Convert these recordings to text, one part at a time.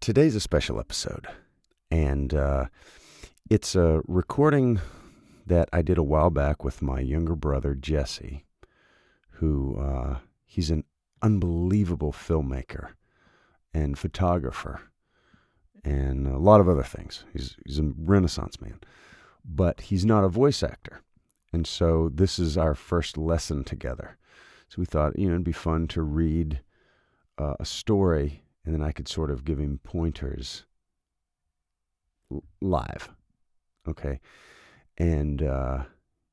Today's a special episode, and it's a recording that I did a while back with my younger brother, Jesse, who he's an unbelievable filmmaker and photographer and a lot of other things. He's a Renaissance man, but he's not a voice actor. And so this is our first lesson together. So we thought, it'd be fun to read a story, and then I could sort of give him pointers live. Okay. And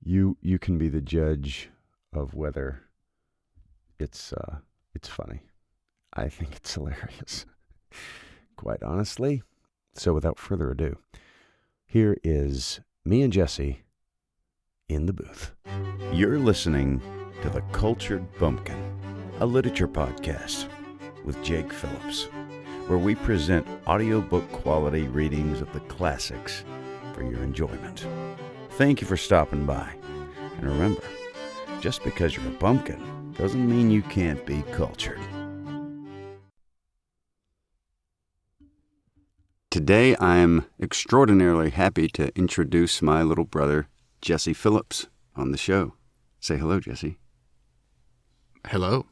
you can be the judge of whether it's funny. I think it's hilarious, quite honestly. So without further ado, here is me and Jesse in the booth. You're listening to The Cultured Bumpkin, a literature podcast with Jake Phillips, where we present audiobook quality readings of the classics for your enjoyment. Thank you for stopping by. And remember, just because you're a bumpkin doesn't mean you can't be cultured. Today, I'm extraordinarily happy to introduce my little brother, Jesse Phillips, on the show. Say hello, Jesse. Hello.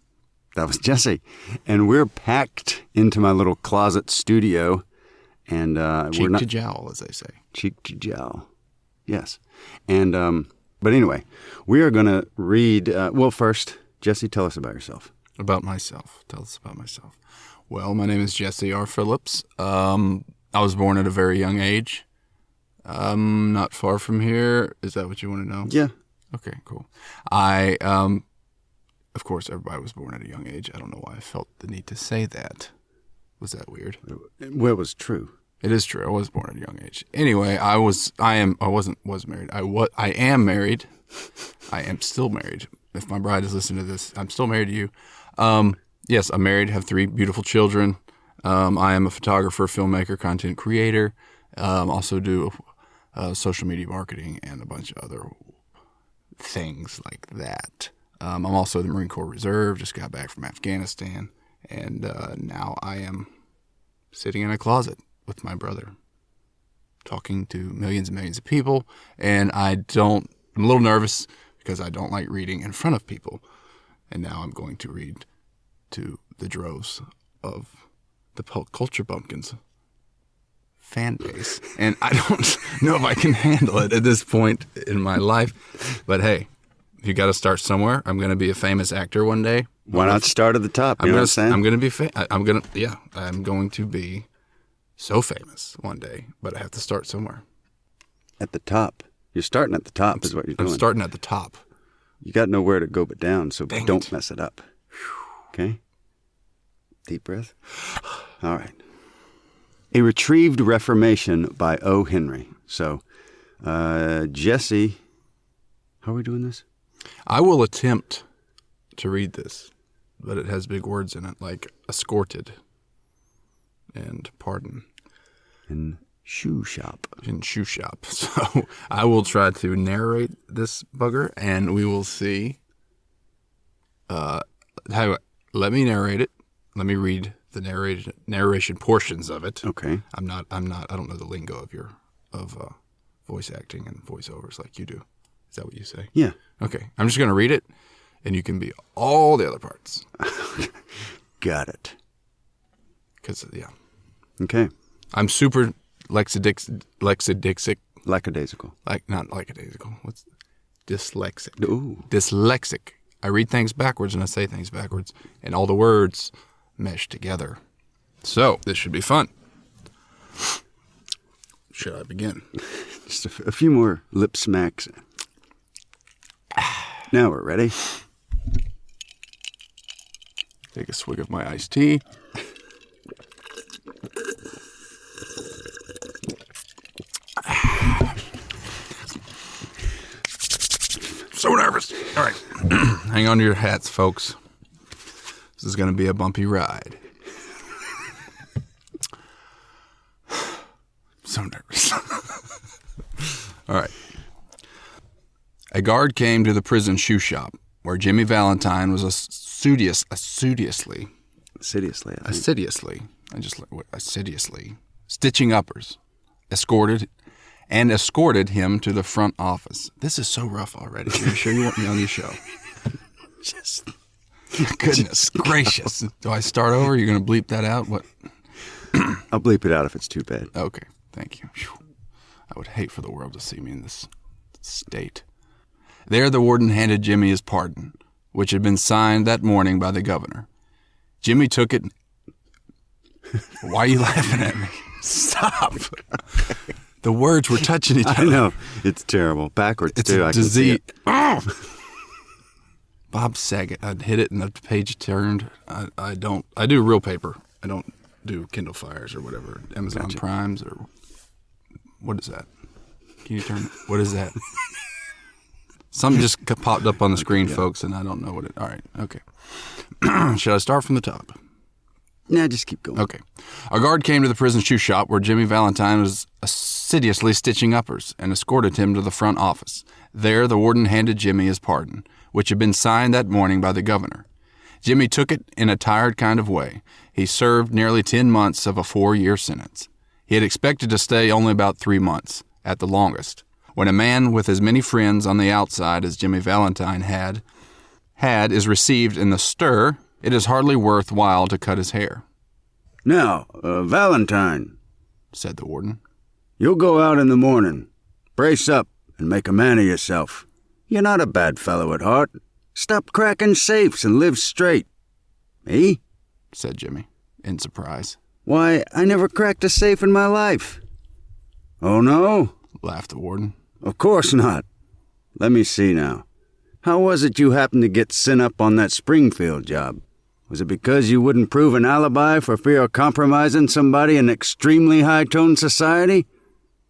That was Jesse. And we're packed into my little closet studio. And cheek to jowl, as they say. Cheek to jowl. Yes. And but anyway, we are going to read. Well, first, Jesse, tell us about yourself. About myself. Tell us about myself. Well, my name is Jesse R. Phillips. I was born at a very young age. Not far from here. Is that what you want to know? Yeah. Okay, cool. Of course, everybody was born at a young age. I don't know why I felt the need to say that. Was that weird? Well, it was true. It is true. I was born at a young age. Anyway, I was married. I am married. I am still married. If my bride is listening to this, I'm still married to you. Yes, I'm married, have 3 beautiful children. I am a photographer, filmmaker, content creator. Also do social media marketing and a bunch of other things like that. I'm also the Marine Corps Reserve, just got back from Afghanistan, and now I am sitting in a closet with my brother, talking to millions and millions of people, and I'm a little nervous because I don't like reading in front of people, and now I'm going to read to the droves of the Culture Bumpkins fan base, and I don't know if I can handle it at this point in my life, but hey, you got to start somewhere. I'm going to be a famous actor one day. Why not start at the top? You know what I'm saying? I'm going to be so famous one day, but I have to start somewhere. At the top. You're starting at the top is what you're doing. I'm starting at the top. You got nowhere to go but down, so don't mess it up. Okay? Deep breath. All right. A Retrieved Reformation by O. Henry. So, Jesse, how are we doing this? I will attempt to read this, but it has big words in it, like escorted and pardon. And shoe shop. So I will try to narrate this bugger, and we will see. Let me narrate it. Let me read the narration portions of it. Okay. I don't know the lingo of voice acting and voiceovers like you do. Is that what you say? Yeah. Okay. I'm just going to read it, and you can be all the other parts. Got it. Because, yeah. Okay. I'm super lackadaisical. Not lackadaisical. What's dyslexic? Ooh. Dyslexic. I read things backwards, and I say things backwards, and all the words mesh together. So, this should be fun. Should I begin? Just a few more lip smacks. Now we're ready. Take a swig of my iced tea. So nervous. All right. Hang on to your hats, folks. This is going to be a bumpy ride. So nervous. All right. A guard came to the prison shoe shop where Jimmy Valentine was assiduously assiduously, stitching uppers, escorted him to the front office. This is so rough already. Are you sure you want me on your show? Goodness gracious. Do I start over? You're going to bleep that out? What? I'll bleep it out if it's too bad. Okay, thank you. I would hate for the world to see me in this state. There the warden handed Jimmy his pardon, which had been signed that morning by the governor. Jimmy took it. Why are you laughing at me? Stop. The words were touching each other. I know. It's terrible. Backwards, it's too. A I can see it. Bob Saget. I'd hit it and the page turned. I do real paper. I don't do Kindle Fires or whatever. Amazon Primes or what is that? Can you turn? What is that? Something just popped up on the screen, folks, and I don't know what it. All right, okay. Should I start from the top? Nah, just keep going. Okay. A guard came to the prison shoe shop where Jimmy Valentine was assiduously stitching uppers and escorted him to the front office. There, the warden handed Jimmy his pardon, which had been signed that morning by the governor. Jimmy took it in a tired kind of way. He served nearly 10 months of a 4-year sentence. He had expected to stay only about 3 months, at the longest. When a man with as many friends on the outside as Jimmy Valentine had is received in the stir, it is hardly worth while to cut his hair. Now, Valentine, said the warden, you'll go out in the morning. Brace up and make a man of yourself. You're not a bad fellow at heart. Stop cracking safes and live straight. Me? Said Jimmy, in surprise. Why, I never cracked a safe in my life. Oh, no? Laughed the warden. Of course not. Let me see now. How was it you happened to get sent up on that Springfield job? Was it because you wouldn't prove an alibi for fear of compromising somebody in extremely high-toned society?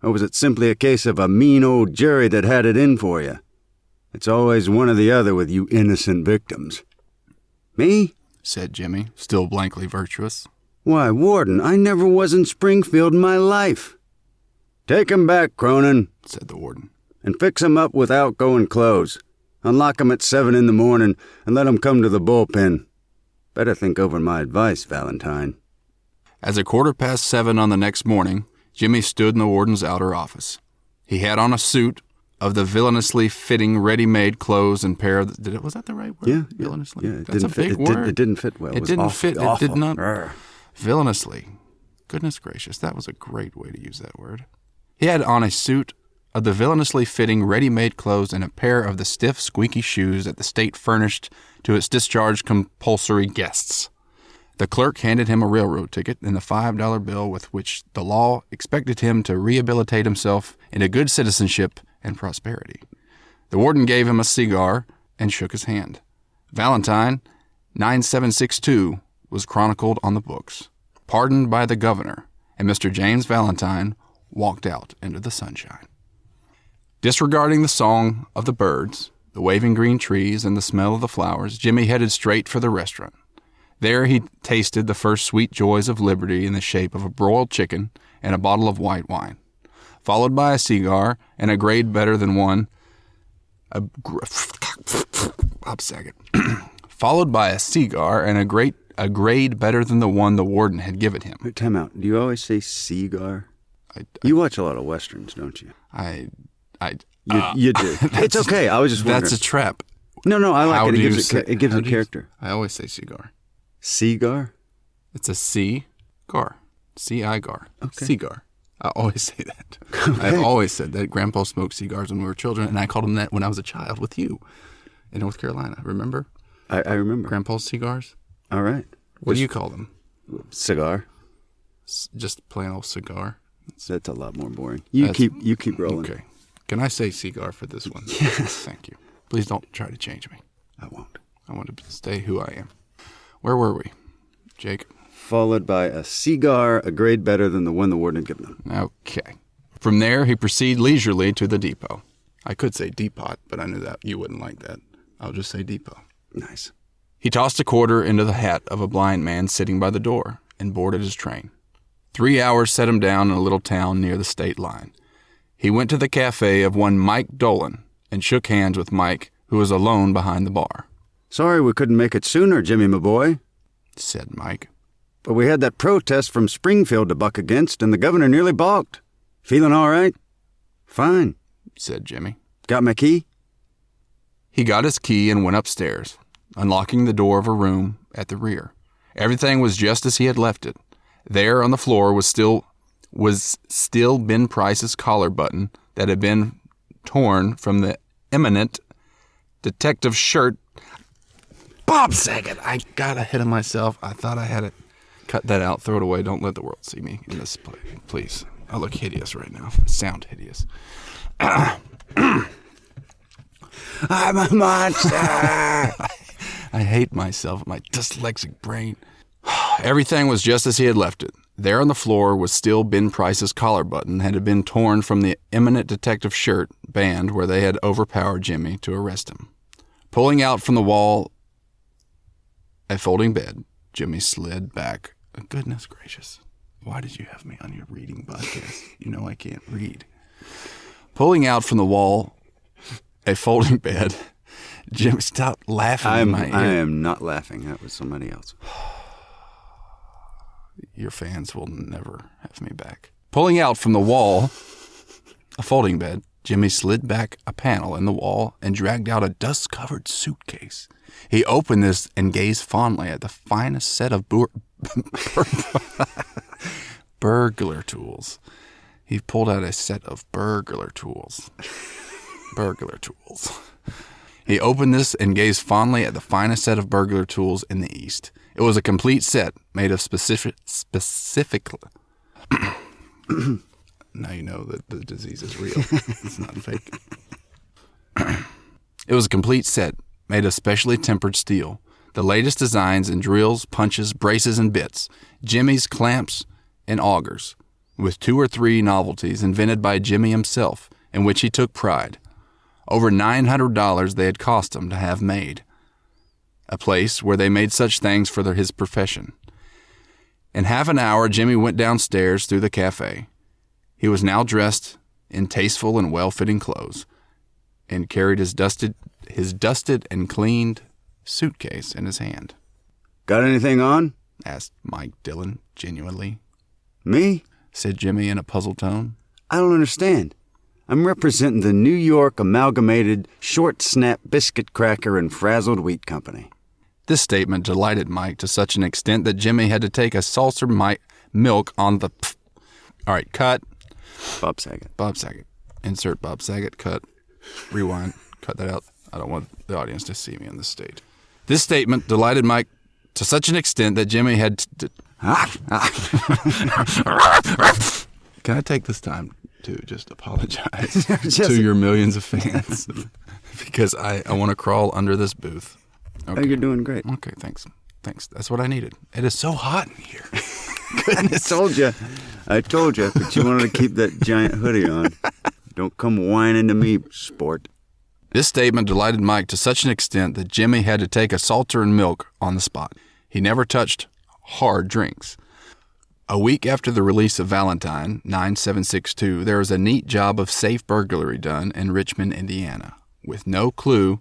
Or was it simply a case of a mean old jury that had it in for you? It's always one or the other with you innocent victims. Me? Said Jimmy, still blankly virtuous. Why, Warden, I never was in Springfield in my life. Take 'em back, Cronin, said the warden, and fix 'em up with outgoing clothes. Unlock 'em at 7 in the morning and let 'em come to the bullpen. Better think over my advice, Valentine. As 7:15 on the next morning, Jimmy stood in the warden's outer office. He had on a suit of the villainously fitting ready-made clothes and pair of... was that the right word? Yeah. Villainously? Yeah, That's a big word. It didn't fit well. It didn't fit. Awful. It did not. Arr. Villainously. Goodness gracious, that was a great way to use that word. He had on a suit of the villainously fitting ready-made clothes and a pair of the stiff, squeaky shoes that the state furnished to its discharged compulsory guests. The clerk handed him a railroad ticket and the $5 bill with which the law expected him to rehabilitate himself into good citizenship and prosperity. The warden gave him a cigar and shook his hand. Valentine, 9762, was chronicled on the books, pardoned by the governor, and Mr. James Valentine walked out into the sunshine. Disregarding the song of the birds, the waving green trees, and the smell of the flowers, Jimmy headed straight for the restaurant. There he tasted the first sweet joys of liberty in the shape of a broiled chicken and a bottle of white wine, followed by a cigar and a grade better than one. Followed by a cigar and a grade better than the one the warden had given him. Wait, time out. Do you always say cigar? You watch a lot of Westerns, don't you? You do. It's okay. I was just wondering. That's a trap. No, I like it. It gives it character. I always say cigar. Cigar? It's a C-gar. C-I-gar. Okay. Cigar. I always say that. Okay. I've always said that. Grandpa smoked cigars when we were children, and I called him that when I was a child with you in North Carolina. Remember? I remember. Grandpa's cigars? All right. What do you call them? Cigar. Just plain old cigar? That's a lot more boring. You keep rolling. Okay. Can I say cigar for this one? Yes. Thank you. Please don't try to change me. I won't. I want to stay who I am. Where were we, Jake? Followed by a cigar, a grade better than the one the warden had given him. Okay. From there, he proceeded leisurely to the depot. I could say depot, but I knew that you wouldn't like that. I'll just say depot. Nice. He tossed a quarter into the hat of a blind man sitting by the door and boarded his train. 3 hours set him down in a little town near the state line. He went to the cafe of one Mike Dolan and shook hands with Mike, who was alone behind the bar. Sorry we couldn't make it sooner, Jimmy, my boy, said Mike. But we had that protest from Springfield to buck against, and the governor nearly balked. Feeling all right? Fine, said Jimmy. Got my key? He got his key and went upstairs, unlocking the door of a room at the rear. Everything was just as he had left it. There on the floor was still Ben Price's collar button that had been torn from the eminent detective's shirt. Bob Saget! I got ahead of myself. I thought I had it. Cut that out. Throw it away. Don't let the world see me in this play, please. I look hideous right now. I sound hideous. I'm a monster! I hate myself, my dyslexic brain. Everything was just as he had left it. There on the floor was still Ben Price's collar button that had been torn from the eminent detective's shirt band where they had overpowered Jimmy to arrest him. Pulling out from the wall a folding bed, Jimmy slid back. Goodness gracious. Why did you have me on your reading podcast? You know I can't read. Pulling out from the wall a folding bed, Jimmy, stop laughing in my ear. I am not laughing. That was somebody else. Your fans will never have me back. Pulling out from the wall a folding bed, Jimmy slid back a panel in the wall and dragged out a dust-covered suitcase. He opened this and gazed fondly at the finest set of burglar tools. He pulled out a set of burglar tools. Burglar tools. He opened this and gazed fondly at the finest set of burglar tools in the East. It was a complete set made of specific. Now you know that the disease is real. It's not fake. It was a complete set made of specially tempered steel. The latest designs in drills, punches, braces, and bits. Jimmy's clamps and augers, with 2 or 3 novelties invented by Jimmy himself, in which he took pride. Over $900 they had cost him to have made. A place where they made such things for his profession. In half an hour, Jimmy went downstairs through the cafe. He was now dressed in tasteful and well-fitting clothes, and carried his dusted and cleaned suitcase in his hand. Got anything on? Asked Mike Dillon genuinely. Me? Said Jimmy in a puzzled tone. I don't understand. I'm representing the New York Amalgamated Short Snap Biscuit Cracker and Frazzled Wheat Company. This statement delighted Mike to such an extent that Jimmy had to take a saucer milk on the... All right, cut. Bob Saget. Bob Saget. Insert Bob Saget. Cut. Rewind. Cut that out. I don't want the audience to see me in this state. This statement delighted Mike to such an extent that Jimmy had to... Can I take this time to just apologize to your millions of fans? Because I want to crawl under this booth. Okay. Oh, you're doing great. Okay, thanks. That's what I needed. It is so hot in here. Goodness. I told you, but you wanted to keep that giant hoodie on. Don't come whining to me, sport. This statement delighted Mike to such an extent that Jimmy had to take a salter and milk on the spot. He never touched hard drinks. A week after the release of Valentine, 9762, there was a neat job of safe burglary done in Richmond, Indiana, with no clue.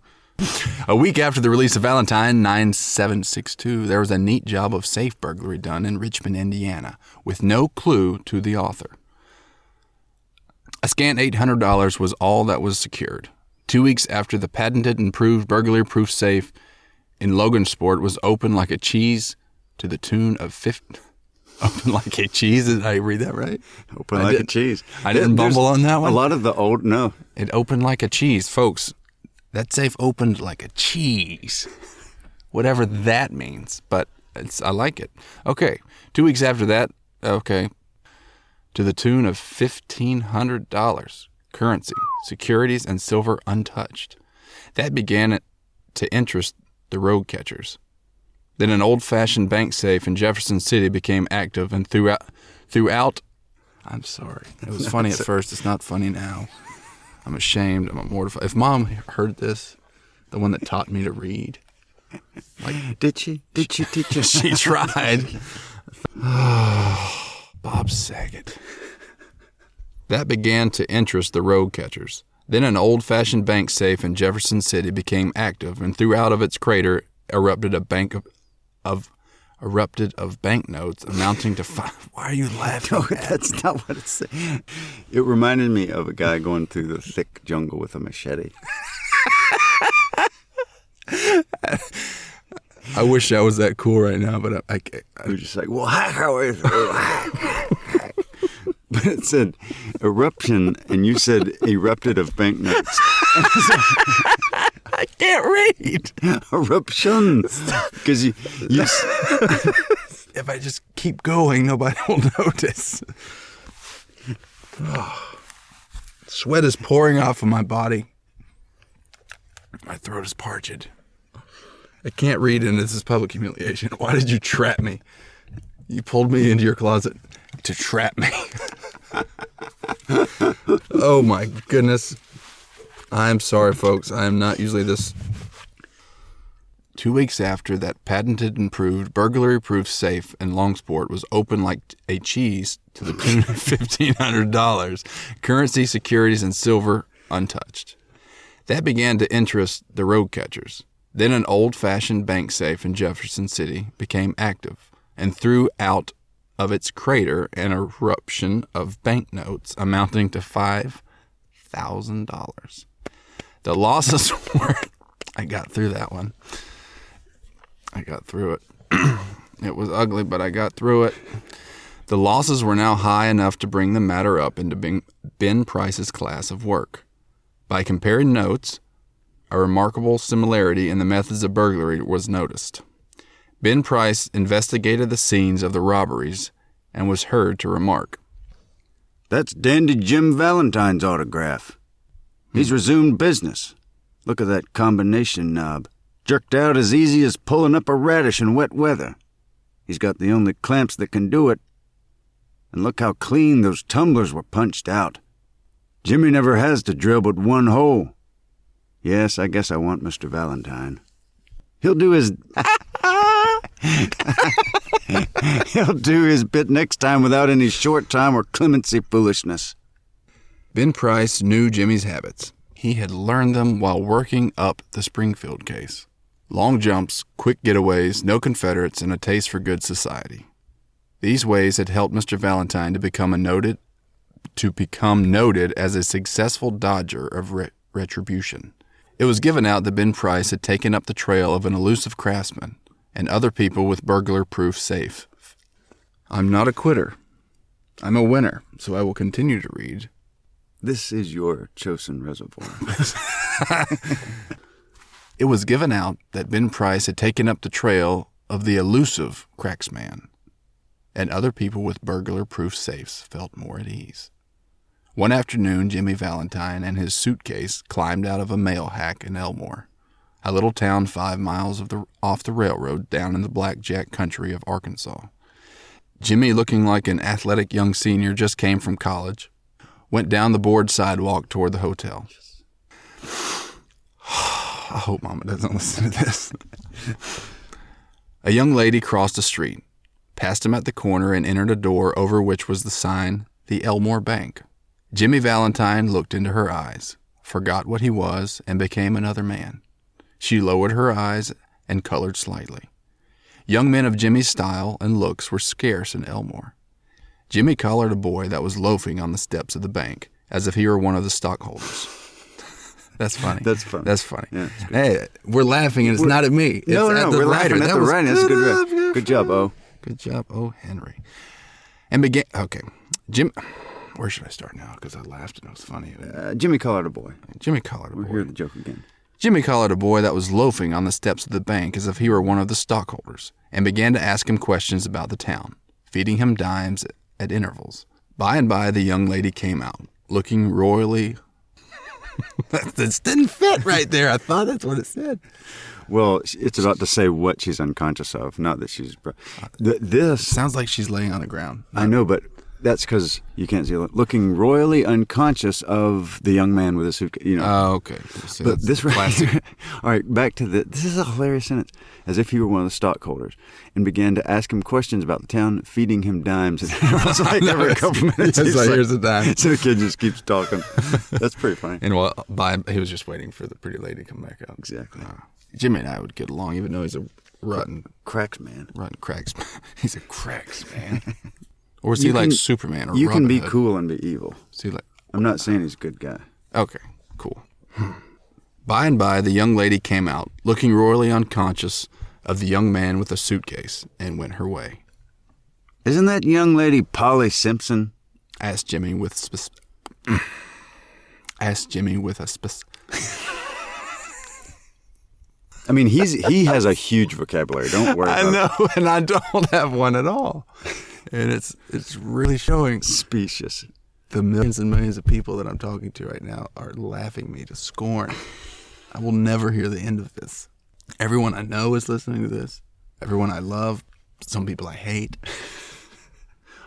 A week after the release of Valentine, 9762, there was a neat job of safe burglary done in Richmond, Indiana, with no clue to the author. A scant $800 was all that was secured. 2 weeks after the patented and proved burglary-proof safe in Logansport was opened like a cheese to the tune of 50... Open like a cheese? Did I read that right? Open like a cheese. I didn't bumble on that one? A lot of the old... No. It opened like a cheese. Folks, that safe opened like a cheese. Whatever that means. But I like it. Okay. 2 weeks after that, okay, to the tune of $1,500. Currency, securities, and silver untouched. That began to interest the road catchers. Then an old-fashioned bank safe in Jefferson City became active, and throughout. I'm sorry. It was funny at first. It's not funny now. I'm ashamed. I'm mortified. If Mom heard this, the one that taught me to read, like, did she teach us? She tried. Bob Saget. That began to interest the road catchers. Then an old-fashioned bank safe in Jefferson City became active, and throughout of its crater erupted a bank of erupted of banknotes amounting to five. Why are you laughing? No, that's not what it's saying. It reminded me of a guy going through the thick jungle with a machete. I wish I was that cool right now, but I You're just like, well, how is it? But it said eruption, and you said erupted of banknotes. I can't read. Eruptions. Because you If I just keep going, nobody will notice. Sweat is pouring off of my body. My throat is parched. I can't read, and this is public humiliation. Why did you trap me? You pulled me into your closet to trap me. Oh my goodness. I'm sorry, folks. I am not usually this. 2 weeks after that patented and proved burglary-proof safe in Longsport was opened like a cheese to the tune of $1,500, currency, securities, and silver untouched. That began to interest the road catchers. Then an old-fashioned bank safe in Jefferson City became active and threw out of its crater an eruption of banknotes amounting to $5,000. The losses were... I got through that one. I got through it. It was ugly, but I got through it. The losses were now high enough to bring the matter up into Ben Price's class of work. By comparing notes, a remarkable similarity in the methods of burglary was noticed. Ben Price investigated the scenes of the robberies and was heard to remark, That's Dandy Jim Valentine's autograph. He's resumed business. Look at that combination knob. Jerked out as easy as pulling up a radish in wet weather. He's got the only clamps that can do it. And look how clean those tumblers were punched out. Jimmy never has to drill but one hole. Yes, I guess I want Mr. Valentine. He'll do his... He'll do his bit next time without any short time or clemency foolishness. Ben Price knew Jimmy's habits. He had learned them while working up the Springfield case. Long jumps, quick getaways, no Confederates, and a taste for good society. These ways had helped Mr. Valentine to become noted as a successful dodger of retribution. It was given out that Ben Price had taken up the trail of an elusive craftsman and other people with burglar-proof safe. I'm not a quitter. I'm a winner, so I will continue to read. This is your chosen reservoir. It was given out that Ben Price had taken up the trail of the elusive cracksman, and other people with burglar-proof safes felt more at ease. One afternoon, Jimmy Valentine and his suitcase climbed out of a mail hack in Elmore, a little town 5 miles off the railroad down in the blackjack country of Arkansas. Jimmy, looking like an athletic young senior just came from college, went down the board sidewalk toward the hotel. I hope Mama doesn't listen to this. A young lady crossed the street, passed him at the corner, and entered a door over which was the sign, the Elmore Bank. Jimmy Valentine looked into her eyes, forgot what he was, and became another man. She lowered her eyes and colored slightly. Young men of Jimmy's style and looks were scarce in Elmore. Jimmy collared a boy that was loafing on the steps of the bank, as if he were one of the stockholders. That's funny. That's funny. That's funny. Yeah, hey, we're laughing, and it's not at me. It's No, at the we're writer. laughing at the writing. That's a good. Good job, O. Good job, O. Henry. And began. Okay, Jim. Where should I start now? Because I laughed and it was funny. Jimmy collared a boy. Jimmy collared a boy. We'll hear the joke again. Jimmy collared a boy that was loafing on the steps of the bank as if he were one of the stockholders, and began to ask him questions about the town, feeding him dimes at intervals. By and by, the young lady came out, looking royally... This didn't fit right there. I thought that's what it said. Well, it's about to say what she's unconscious of, not that she's... This... Sounds like she's laying on the ground. I know, but that's because you can't see it. Looking royally unconscious of the young man with a suitcase, you know. Oh, okay. So but this right classic. here, all right, back to this is a hilarious sentence. As if he were one of the stockholders, and began to ask him questions about the town, feeding him dimes. And it was like every couple minutes. It's like, here's a dime. So the kid just keeps talking. That's pretty funny. And he was just waiting for the pretty lady to come back out. Exactly. Jimmy and I would get along, even though he's a rotten cracks man. rotten cracks. He's a cracks man. Or is he like Superman or You Robin can be Hood? cool and be evil. Is he like? I'm not saying he's a good guy. Okay, cool. By and by, the young lady came out, looking royally unconscious of the young man with a suitcase, and went her way. Isn't that young lady Polly Simpson? Asked Jimmy with I mean, he has a huge vocabulary. Don't worry about I know, and I don't have one at all. And it's really showing. Specious. The millions and millions of people that I'm talking to right now are laughing me to scorn. I will never hear the end of this. Everyone I know is listening to this. Everyone I love. Some people I hate.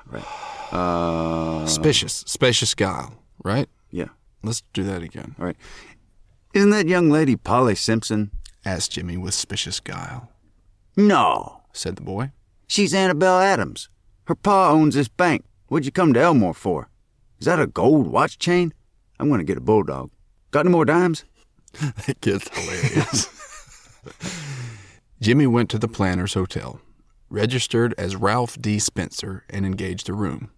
Right. Spacious guile, right? Yeah. Let's do that again. All right. Isn't that young lady Polly Simpson? Asked Jimmy with suspicious guile. No, Said the boy. she's Annabelle Adams. Her pa owns this bank. What'd you come to Elmore for? Is that a gold watch chain? I'm going to get a bulldog. Got any more dimes? That kid's hilarious. Jimmy went to the Planter's Hotel, registered as Ralph D. Spencer, and engaged a room.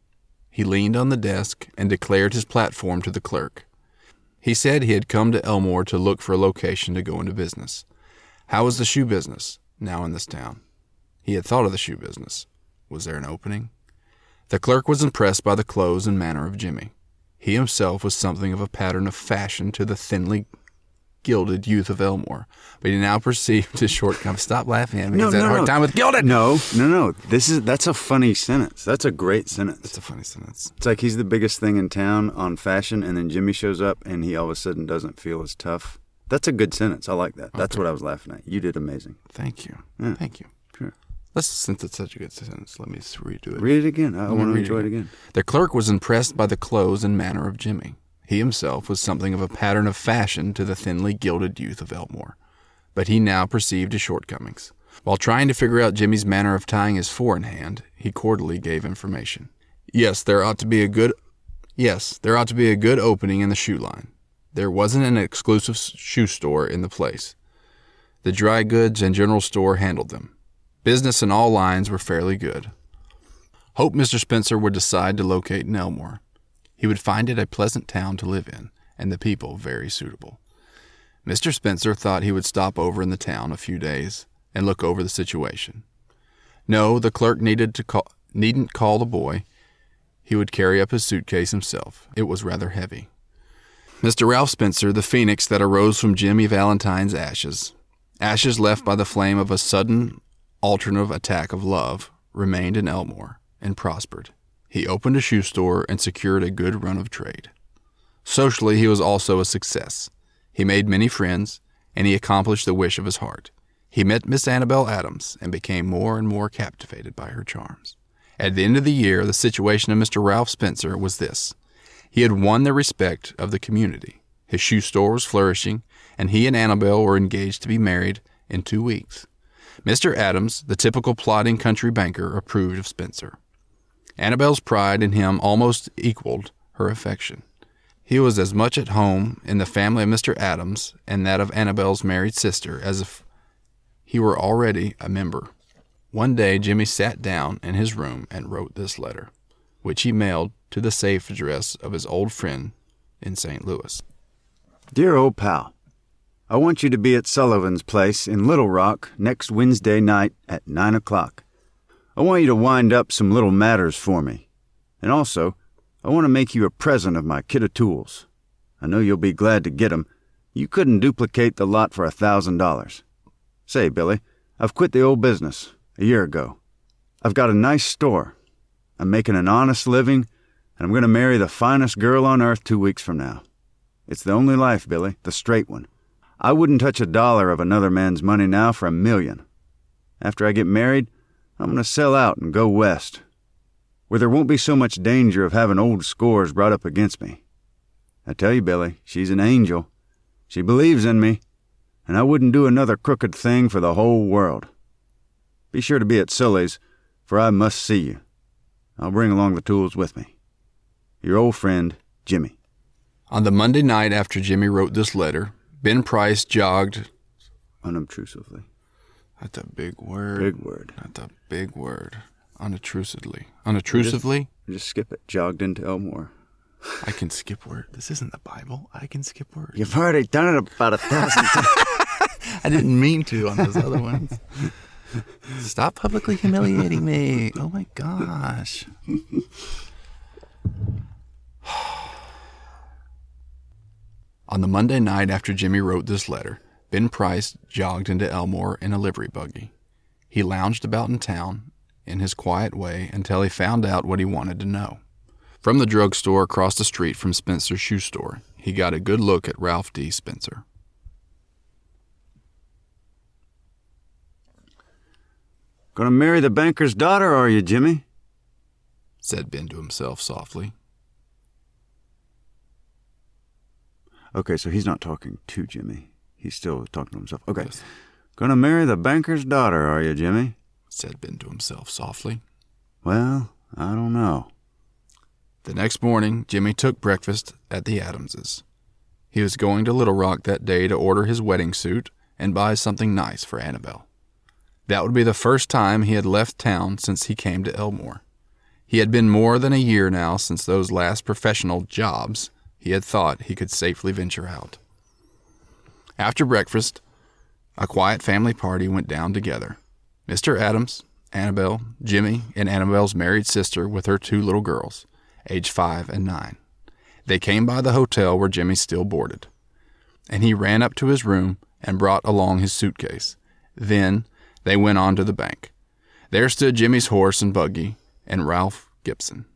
He leaned on the desk and declared his platform to the clerk. He said he had come to Elmore to look for a location to go into business. How was the shoe business now in this town? He had thought of the shoe business. Was there an opening? The clerk was impressed by the clothes and manner of Jimmy. He himself was something of a pattern of fashion to the thinly gilded youth of Elmore, but he now perceived his shortcomings. Stop laughing at me. He's had a hard time with gilded. No. That's a funny sentence. That's a great sentence. That's a funny sentence. It's like he's the biggest thing in town on fashion, and then Jimmy shows up, and he all of a sudden doesn't feel as tough. That's a good sentence. I like that. That's what I was laughing at. You did amazing. Thank you. Yeah. Thank you. Sure. Since it's such a good sentence, let me redo it. Read it again. I want to enjoy it again. The clerk was impressed by the clothes and manner of Jimmy. He himself was something of a pattern of fashion to the thinly gilded youth of Elmore, but he now perceived his shortcomings. While trying to figure out Jimmy's manner of tying his four in hand, he cordially gave information. Yes, there ought to be a good opening in the shoe line. There wasn't an exclusive shoe store in the place. The dry goods and general store handled them. Business in all lines were fairly good. Hoped Mr. Spencer would decide to locate in Elmore. He would find it a pleasant town to live in, and the people very suitable. Mr. Spencer thought he would stop over in the town a few days and look over the situation. No, the clerk needn't call the boy. He would carry up his suitcase himself. It was rather heavy. Mr. Ralph Spencer, the phoenix that arose from Jimmy Valentine's ashes left by the flame of a sudden alternative attack of love, remained in Elmore and prospered. He opened a shoe store and secured a good run of trade. Socially, he was also a success. He made many friends, and he accomplished the wish of his heart. He met Miss Annabelle Adams and became more and more captivated by her charms. At the end of the year, the situation of Mr. Ralph Spencer was this. He had won the respect of the community. His shoe store was flourishing, and he and Annabelle were engaged to be married in 2 weeks. Mr. Adams, the typical plodding country banker, approved of Spencer. Annabelle's pride in him almost equaled her affection. He was as much at home in the family of Mr. Adams and that of Annabelle's married sister as if he were already a member. One day Jimmy sat down in his room and wrote this letter, which he mailed to the safe address of his old friend in St. Louis. Dear old pal, I want you to be at Sullivan's place in Little Rock next Wednesday night at 9 o'clock. I want you to wind up some little matters for me. And also, I want to make you a present of my kit of tools. I know you'll be glad to get 'em. You couldn't duplicate the lot for $1,000. Say, Billy, I've quit the old business a year ago. I've got a nice store. I'm making an honest living, and I'm going to marry the finest girl on earth 2 weeks from now. It's the only life, Billy, the straight one. I wouldn't touch $1 of another man's money now for $1 million. After I get married, I'm going to sell out and go west, where there won't be so much danger of having old scores brought up against me. I tell you, Billy, she's an angel. She believes in me, and I wouldn't do another crooked thing for the whole world. Be sure to be at Sully's, for I must see you. I'll bring along the tools with me. Your old friend, Jimmy. On the Monday night after Jimmy wrote this letter, Ben Price jogged Unobtrusively. That's a big word. Big word. That's a big word. Unobtrusively? Just skip it. Jogged into Elmore. I can skip word. This isn't the Bible. I can skip words. You've already done it about 1,000 times. I didn't mean to on those other ones. Stop publicly humiliating me. Oh my gosh. On the Monday night after Jimmy wrote this letter, Ben Price jogged into Elmore in a livery buggy. He lounged about in town in his quiet way until he found out what he wanted to know. From the drugstore across the street from Spencer's shoe store, he got a good look at Ralph D. Spencer. Gonna marry the banker's daughter, are you, Jimmy? Said Ben to himself softly. Okay, so he's not talking to Jimmy. He's still talking to himself. Okay. Yes. Gonna marry the banker's daughter, are you, Jimmy? Said Ben to himself softly. Well, I don't know. The next morning, Jimmy took breakfast at the Adamses. He was going to Little Rock that day to order his wedding suit and buy something nice for Annabelle. That would be the first time he had left town since he came to Elmore. He had been more than a year now since those last professional jobs he had thought he could safely venture out. After breakfast, a quiet family party went down together. Mr. Adams, Annabelle, Jimmy, and Annabelle's married sister with her 2 little girls, aged 5 and 9. They came by the hotel where Jimmy still boarded, and he ran up to his room and brought along his suitcase. Then they went on to the bank. There stood Jimmy's horse and buggy and Ralph Gibson.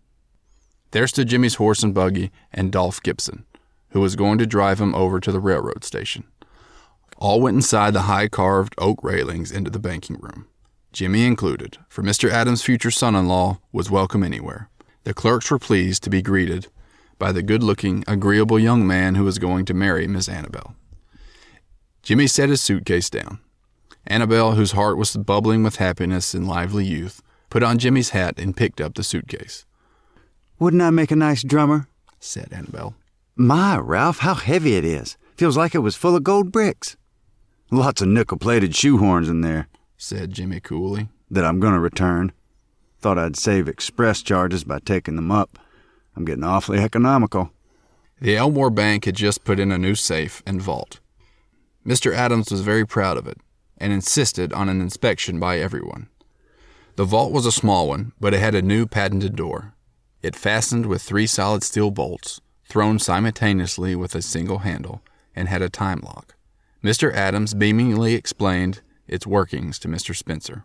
There stood Jimmy's horse and buggy and Dolph Gibson, who was going to drive him over to the railroad station. All went inside the high-carved oak railings into the banking room, Jimmy included, for Mr. Adams' future son-in-law was welcome anywhere. The clerks were pleased to be greeted by the good-looking, agreeable young man who was going to marry Miss Annabelle. Jimmy set his suitcase down. Annabelle, whose heart was bubbling with happiness and lively youth, put on Jimmy's hat and picked up the suitcase. "Wouldn't I make a nice drummer?" said Annabelle. "My, Ralph, how heavy it is. Feels like it was full of gold bricks. Lots of nickel-plated shoehorns in there," said Jimmy coolly. "that I'm going to return. Thought I'd save express charges by taking them up. I'm getting awfully economical." The Elmore Bank had just put in a new safe and vault. Mr. Adams was very proud of it and insisted on an inspection by everyone. The vault was a small one, but it had a new patented door. It fastened with 3 solid steel bolts, thrown simultaneously with a single handle, and had a time lock. Mr. Adams beamingly explained its workings to Mr. Spencer,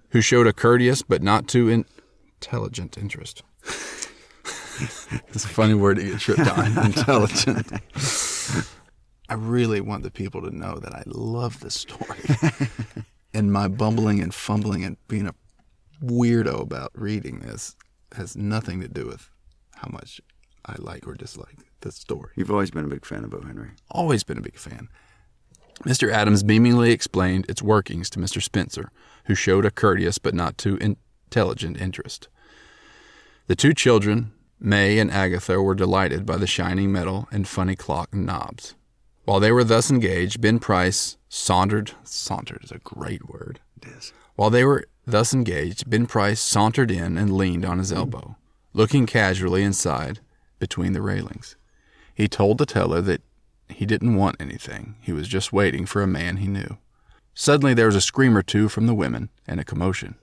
who showed a courteous but not too intelligent interest. It's a funny word to get tripped on. Intelligent. I really want the people to know that I love this story. And my bumbling and fumbling and being a weirdo about reading this has nothing to do with how much I like or dislike the story. You've always been a big fan of O. Henry. Always been a big fan. Mr. Adams beamingly explained its workings to Mr. Spencer, who showed a courteous but not too intelligent interest. The 2 children, May and Agatha, were delighted by the shining metal and funny clock and knobs. While they were thus engaged, Ben Price sauntered is a great word. It is. While they were thus engaged, Ben Price sauntered in and leaned on his elbow, looking casually inside between the railings. He told the teller that he didn't want anything. He was just waiting for a man he knew. Suddenly there was a scream or two from the women and a commotion,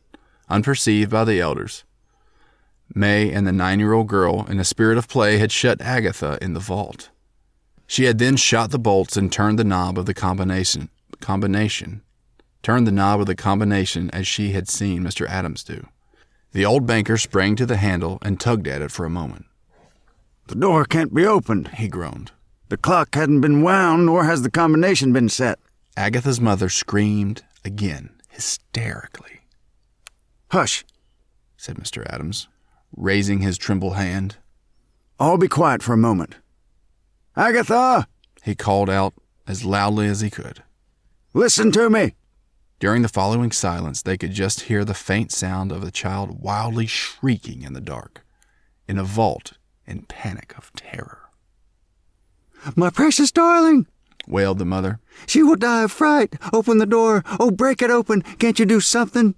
unperceived by the elders. May and the 9-year-old girl, in a spirit of play, had shut Agatha in the vault. She had then shot the bolts and turned the knob of the combination as she had seen Mr. Adams do. The old banker sprang to the handle and tugged at it for a moment. "The door can't be opened," he groaned. "The clock hadn't been wound, nor has the combination been set." Agatha's mother screamed again, hysterically. "Hush," said Mr. Adams, raising his tremble hand. "All be quiet for a moment. Agatha!" he called out as loudly as he could. "Listen to me." During the following silence, they could just hear the faint sound of a child wildly shrieking in the dark, in a vault in panic of terror. "My precious darling!" wailed the mother. "She will die of fright. Open the door. Oh, break it open. Can't you do something?"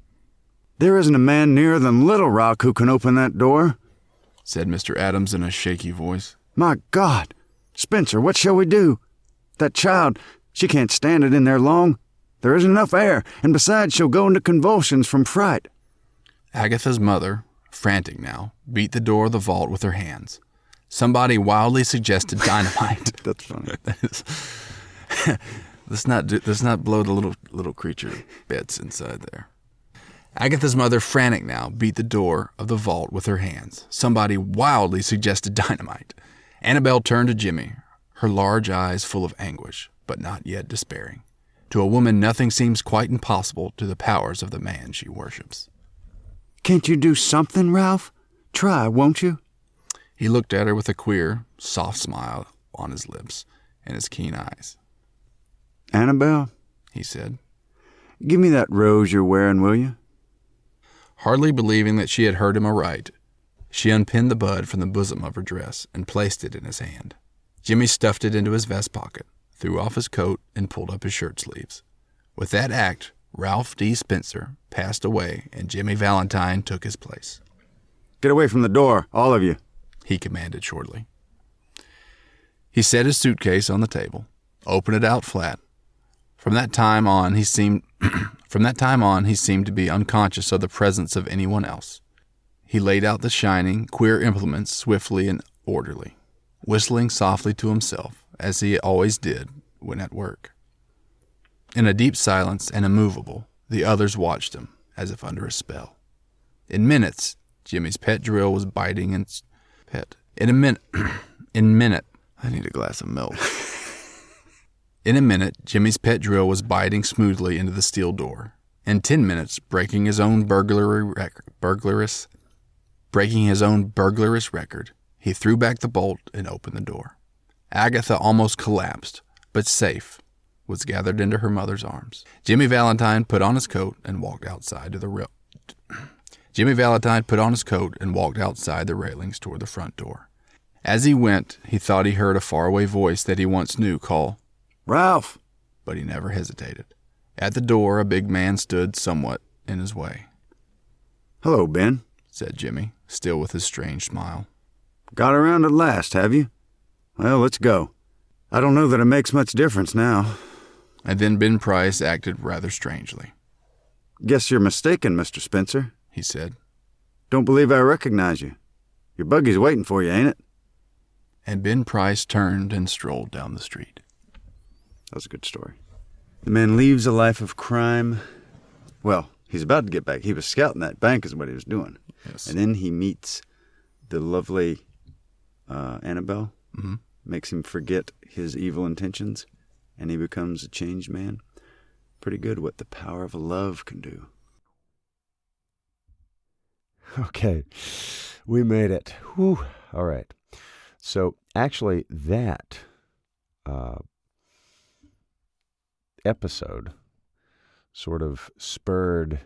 "There isn't a man nearer than Little Rock who can open that door," said Mr. Adams in a shaky voice. "My God! Spencer, what shall we do? That child, she can't stand it in there long. There isn't enough air, and besides she'll go into convulsions from fright." Agatha's mother, frantic now, beat the door of the vault with her hands. Somebody wildly suggested dynamite. That's funny. Let's not blow the little creature bits inside there. Agatha's mother, frantic now, beat the door of the vault with her hands. Somebody wildly suggested dynamite. Annabelle turned to Jimmy, her large eyes full of anguish, but not yet despairing. To a woman, nothing seems quite impossible to the powers of the man she worships. "Can't you do something, Ralph? Try, won't you?" He looked at her with a queer, soft smile on his lips and his keen eyes. "Annabelle," he said, "give me that rose you're wearing, will you?" Hardly believing that she had heard him aright, she unpinned the bud from the bosom of her dress and placed it in his hand. Jimmy stuffed it into his vest pocket, threw off his coat, and pulled up his shirt sleeves. With that act, Ralph D. Spencer passed away and Jimmy Valentine took his place. "Get away from the door, all of you," he commanded shortly. He set his suitcase on the table, opened it out flat. From that time on, he seemed to be unconscious of the presence of anyone else. He laid out the shining, queer implements swiftly and orderly, whistling softly to himself, as he always did when at work. In a deep silence and immovable, the others watched him, as if under a spell. In minutes, Jimmy's pet drill was biting and I need a glass of milk. In a minute, Jimmy's pet drill was biting smoothly into the steel door. In 10 minutes, breaking his own burglarious record, he threw back the bolt and opened the door. Agatha, almost collapsed, but safe, was gathered into her mother's arms. Jimmy Valentine put on his coat and walked outside the railings toward the front door. As he went, he thought he heard a faraway voice that he once knew call, "Ralph!" But he never hesitated. At the door, a big man stood somewhat in his way. "Hello, Ben," said Jimmy, still with his strange smile. "Got around at last, have you? Well, let's go. I don't know that it makes much difference now." And then Ben Price acted rather strangely. "Guess you're mistaken, Mr. Spencer," he said. "Don't believe I recognize you. Your buggy's waiting for you, ain't it?" And Ben Price turned and strolled down the street. That was a good story. The man leaves a life of crime. Well, he's about to get back. He was scouting that bank is what he was doing. Yes. And then he meets the lovely Annabelle. Mm-hmm. Makes him forget his evil intentions, and he becomes a changed man. Pretty good what the power of love can do. Okay, we made it. Whew. All right. So actually that episode sort of spurred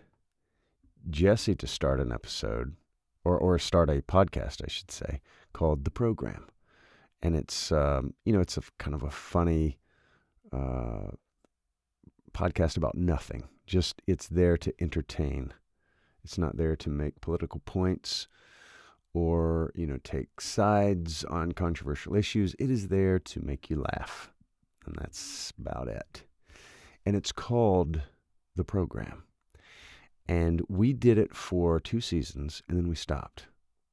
Jesse to start an episode, or start a podcast, I should say, called The Program. And it's, it's a kind of a funny podcast about nothing. Just, it's there to entertain. It's not there to make political points or, take sides on controversial issues. It is there to make you laugh. And that's about it. And it's called The Program. And we did it for 2 seasons, and then we stopped.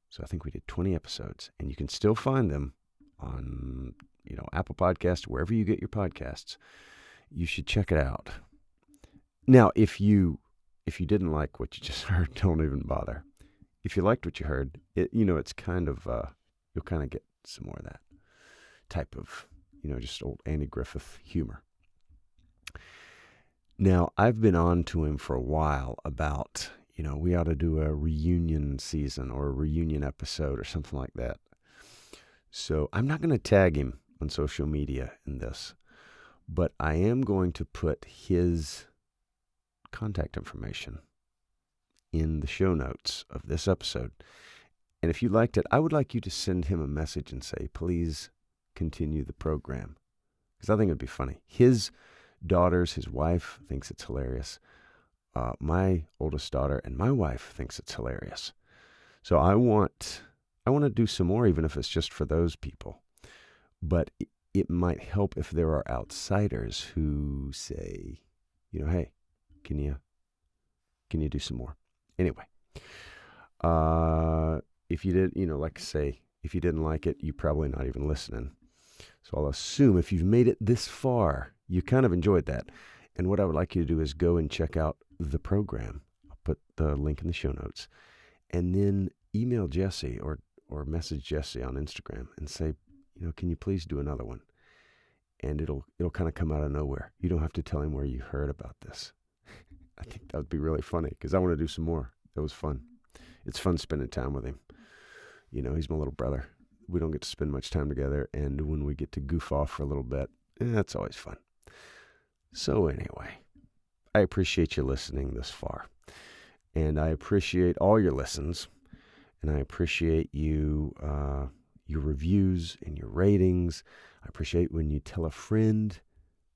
So I think we did 20 episodes. And you can still find them on, Apple Podcasts, wherever you get your podcasts. You should check it out. Now, if you didn't like what you just heard, don't even bother. If you liked what you heard, it's kind of, you'll kind of get some more of that type of, just old Andy Griffith humor. Now, I've been on to him for a while about, we ought to do a reunion season or a reunion episode or something like that. So I'm not going to tag him on social media in this, but I am going to put his contact information in the show notes of this episode. And if you liked it, I would like you to send him a message and say, please continue the program. because I think it'd be funny. His wife thinks it's hilarious. My oldest daughter and my wife thinks it's hilarious. So I want to do some more, even if it's just for those people. But it might help if there are outsiders who say, hey, can you do some more? Anyway, if you did, like I say, if you didn't like it, you're probably not even listening. So I'll assume if you've made it this far, you kind of enjoyed that. And what I would like you to do is go and check out the program. I'll put the link in the show notes. And then email Jesse or message Jesse on Instagram and say, can you please do another one? And it'll kind of come out of nowhere. You don't have to tell him where you heard about this. I think that would be really funny because I want to do some more. That was fun. It's fun spending time with him. He's my little brother. We don't get to spend much time together. And when we get to goof off for a little bit, that's always fun. So anyway, I appreciate you listening this far. And I appreciate all your listens. And I appreciate you, your reviews and your ratings. I appreciate when you tell a friend.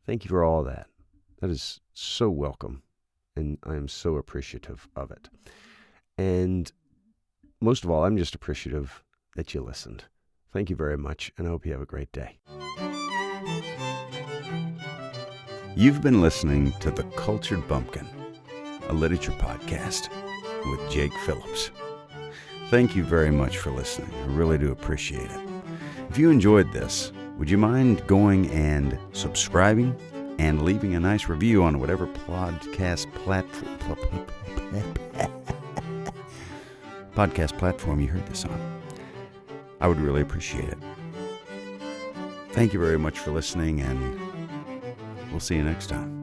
Thank you for all that. That is so welcome. And I am so appreciative of it. And most of all, I'm just appreciative that you listened. Thank you very much, and I hope you have a great day. You've been listening to The Cultured Bumpkin, a literature podcast with Jake Phillips. Thank you very much for listening. I really do appreciate it. If you enjoyed this, would you mind going and subscribing and leaving a nice review on whatever podcast platform you heard this on? I would really appreciate it. Thank you very much for listening, and we'll see you next time.